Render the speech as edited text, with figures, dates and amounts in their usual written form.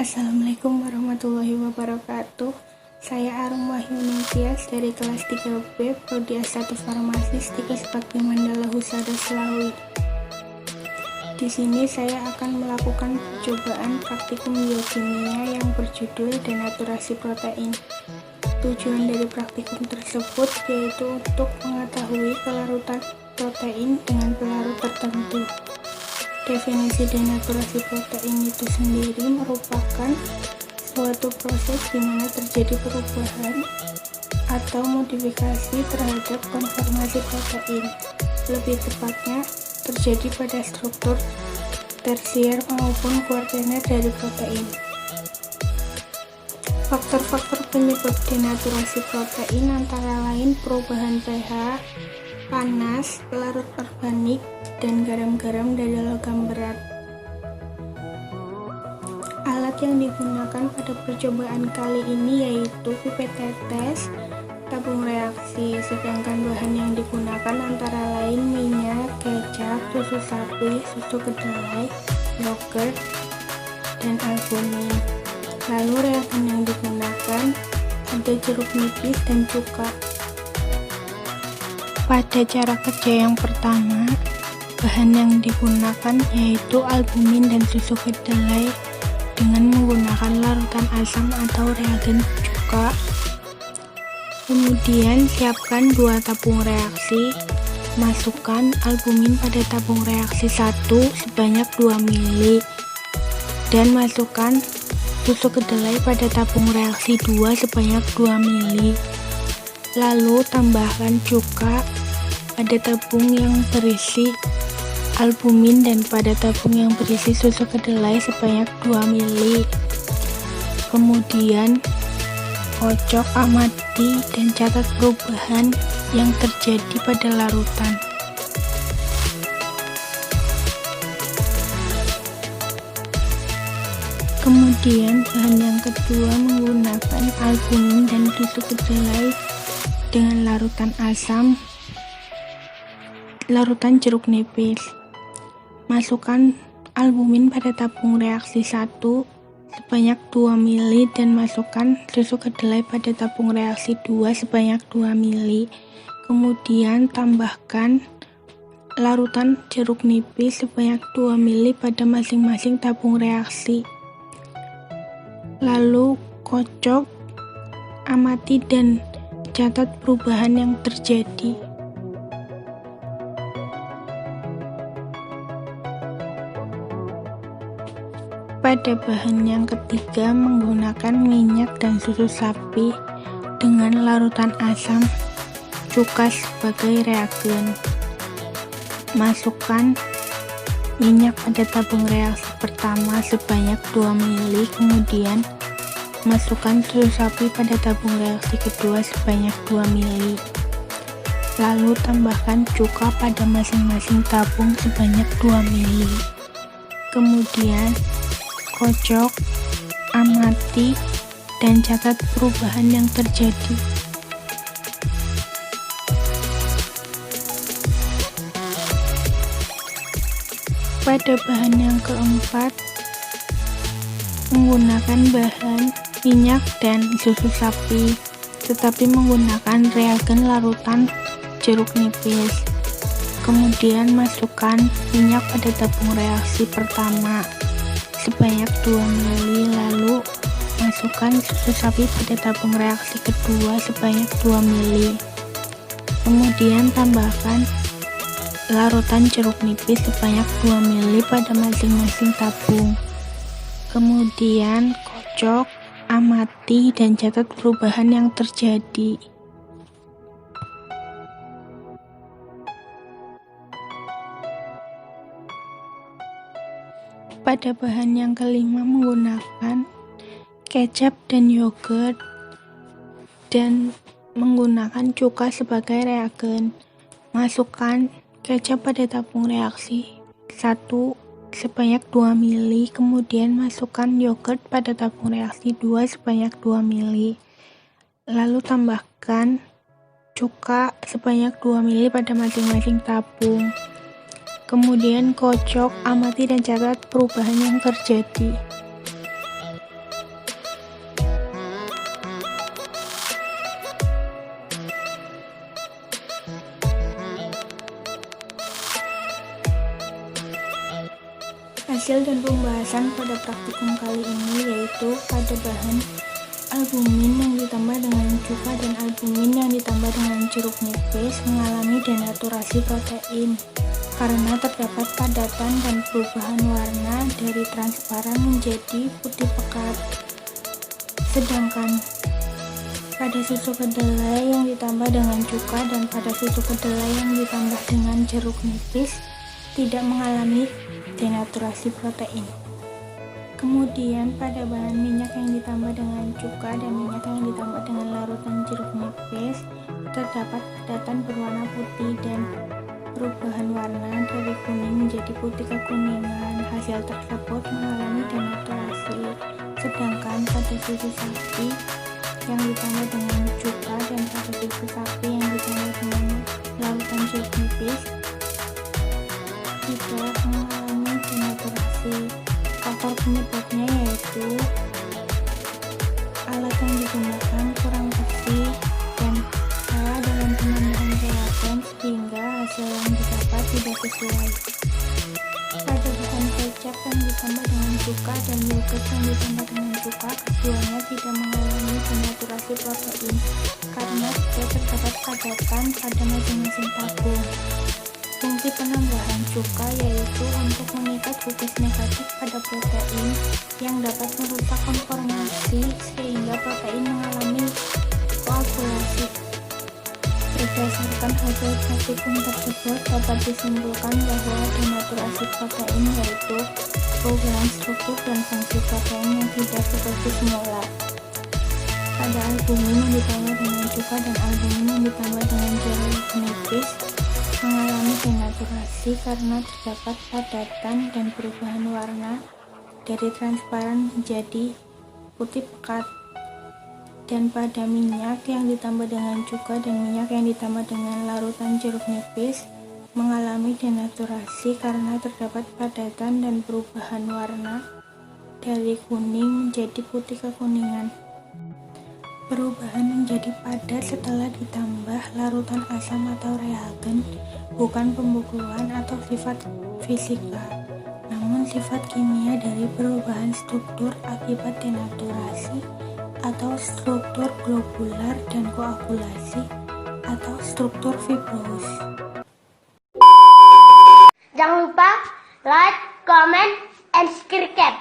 Assalamualaikum warahmatullahi wabarakatuh. Saya Arum Wahyu Ningtyas dari kelas 3B Prodi S1 Farmasi Stikes Bakti Mandala Husada Selawi. Di sini saya akan melakukan percobaan praktikum biokimia yang berjudul denaturasi protein. Tujuan dari praktikum tersebut yaitu untuk mengetahui kelarutan protein dengan pelarut tertentu. Definisi denaturasi protein itu sendiri merupakan suatu proses di mana terjadi perubahan atau modifikasi terhadap konformasi protein. Lebih tepatnya, terjadi pada struktur tersier maupun kuartener dari protein. Faktor-faktor penyebab denaturasi protein antara lain perubahan pH, panas, larut organik, dan garam-garam dari logam berat. Alat yang digunakan pada percobaan kali ini yaitu pipet tetes, tabung reaksi, sedangkan bahan yang digunakan antara lain minyak, kecap, susu sapi, susu kedelai, yogurt, dan albumin. Lalu reagen yang digunakan ada jeruk nipis dan cuka. Pada cara kerja yang pertama, bahan yang digunakan yaitu albumin dan susu kedelai dengan menggunakan larutan asam atau reagen cuka. Kemudian siapkan 2 tabung reaksi, masukkan albumin pada tabung reaksi 1 sebanyak 2 ml dan masukkan susu kedelai pada tabung reaksi 2 sebanyak 2 ml. Lalu tambahkan cuka pada tabung yang berisi albumin dan pada tabung yang berisi susu kedelai sebanyak 2 ml. Kemudian kocok, amati, dan catat perubahan yang terjadi pada larutan. Kemudian bahan yang kedua menggunakan albumin dan susu kedelai dengan larutan asam, larutan jeruk nipis. Masukkan albumin pada tabung reaksi 1 sebanyak 2 ml dan masukkan susu kedelai pada tabung reaksi 2 sebanyak 2 ml. Kemudian tambahkan larutan jeruk nipis sebanyak 2 ml pada masing-masing tabung reaksi. Lalu kocok, amati, dan catat perubahan yang terjadi. Pada bahan yang ketiga menggunakan minyak dan susu sapi dengan larutan asam, cuka sebagai reagen. Masukkan minyak pada tabung reaksi pertama sebanyak 2 ml, kemudian masukkan susu sapi pada tabung reaksi kedua sebanyak 2 ml. Lalu tambahkan cuka pada masing-masing tabung sebanyak 2 ml. Kemudian kocok, amati, dan catat perubahan yang terjadi. Pada bahan yang keempat, menggunakan bahan minyak dan susu sapi, tetapi menggunakan reagen larutan jeruk nipis. Kemudian masukkan minyak pada tabung reaksi pertama sebanyak 2 ml, lalu masukkan susu sapi pada tabung reaksi kedua sebanyak 2 ml. Kemudian tambahkan larutan jeruk nipis sebanyak 2 ml pada masing-masing tabung. Kemudian kocok, amati, dan catat perubahan yang terjadi. Pada bahan yang kelima menggunakan kecap dan yogurt dan menggunakan cuka sebagai reagen. Masukkan kecap pada tabung reaksi 1 sebanyak 2 ml, kemudian masukkan yogurt pada tabung reaksi 2 sebanyak 2 ml. Lalu tambahkan cuka sebanyak 2 ml pada masing-masing tabung. Kemudian kocok, amati, dan catat perubahan yang terjadi. Hasil dan pembahasan pada praktikum kali ini yaitu pada bahan albumin yang ditambah dengan cuka dan albumin yang ditambah dengan jeruk nipis mengalami denaturasi protein karena terdapat padatan dan perubahan warna dari transparan menjadi putih pekat. Sedangkan pada susu kedelai yang ditambah dengan cuka dan pada susu kedelai yang ditambah dengan jeruk nipis tidak mengalami denaturasi protein. Kemudian pada bahan minyak yang ditambah dengan cuka dan minyak yang ditambah dengan larutan jeruk nipis terdapat padatan berwarna putih dan perubahan warna dari kuning menjadi putih kekuningan. Hasil tersebut mengalami denaturasi. Sedangkan pada susu sapi yang ditambah dengan cuka dan pada susu sapi yang ditambah dengan larutan jeruk nipis tidak mengalami denaturasi. Faktor penyebabnya yaitu alat yang digunakan kurang bersih dan salah dalam penambahan gelatin sehingga hasil yang didapat tidak sesuai. Pada bahan kecap yang ditambah dengan cuka dan yogurt yang ditambah dengan cuka, keduanya tidak mengalami denaturasi protein karena tidak terdapat padatan pada masing-masing tabung. Fungsi penambahan cuka yaitu untuk mengikat gugus negatif pada protein yang dapat merusak konformasi sehingga protein mengalami koagulasi. Berdasarkan hasil praktikum tersebut dapat disimpulkan bahwa denaturasi protein yaitu perubahan struktur dan fungsi protein yang tidak seperti semula. Pada albumin yang ditambah dengan cuka dan albumin yang ditambah dengan jeruk nipis mengalami denaturasi karena terdapat padatan dan perubahan warna dari transparan menjadi putih pekat. Dan pada minyak yang ditambah dengan cuka dan minyak yang ditambah dengan larutan jeruk nipis mengalami denaturasi karena terdapat padatan dan perubahan warna dari kuning menjadi putih kekuningan. Perubahan menjadi padat setelah ditambah larutan asam atau reagen bukan pembukuan atau sifat fisika, namun sifat kimia dari perubahan struktur akibat denaturasi atau struktur globular dan koagulasi atau struktur fibros. Jangan lupa like, comment, and subscribe.